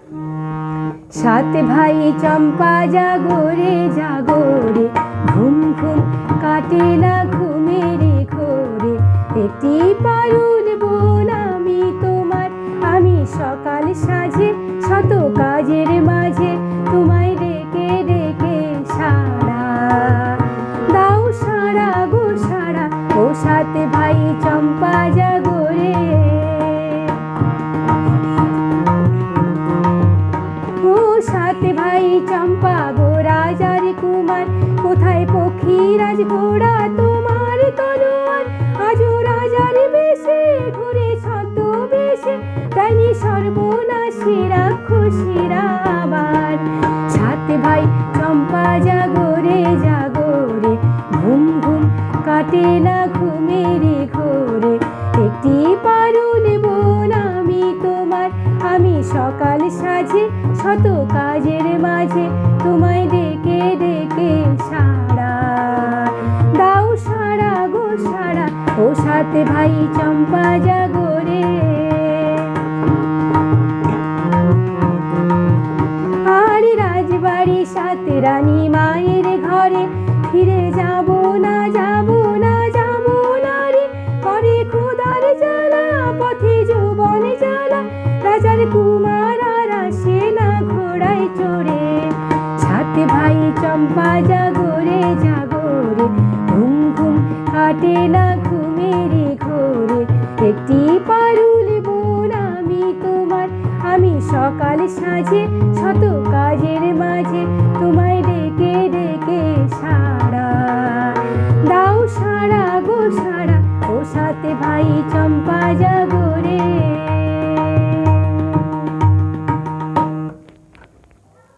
সাত ভাই চম্পা জাগরে জাগরে, ঘুম ঘুম কাটে না ঘুমের ঘোরে। একটি পারুল বোন আমি তোমার, আমি সকাল সাজে শত কাজের মাঝে তোমায় ডেকে ডেকে সাড়া দাও, সাড়া গো সাড়া, ও সাত ভাই চম্পা জাগরে। ও সাত ভাই চম্পা গো রাজার কুমার, কোথায় পক্ষীরাজ ঘোড়া তোমার তলোয়ার? আজও রাজার বেশে ঘুরে ছদ্মবেশে, ডাইনি সর্বনাশী রাক্ষসীরা আবার। সাত ভাই চম্পা জাগরে জাগরে, ঘুম ঘুম কাটে না ঘুমের ঘোরে। একটি পারুল বোন আমি তোমার, আমি সকাল সাজে শত কাজের মাঝে তোমায় ডেকে ডেকে সাড়া দাও, সাড়া গো সাড়া, ও সাত ভাই চম্পা জাগরে। আর রাজবাড়ি সাত রানী মায়ের ঘরে, ফিরে যাব না যাব না যাব না রে। করে ক্ষুধার জ্বালা পথে যৌবন জ্বালা, রাজার কুমার আর আসে না ঘোড়ায় চড়ে। সাত ভাই চম্পা জাগরে জাগরে, ঘুম ঘুম কাটে না ঘুমের ঘোরে। একটি পারুল বোন আমি তোমার, আমি সকাল সাজে শত কাজের মাঝে তোমায় ডেকে ডেকে সাড়া দাও, সাড়া গো সাড়া, ও সাত ভাই চম্পা জাগরে।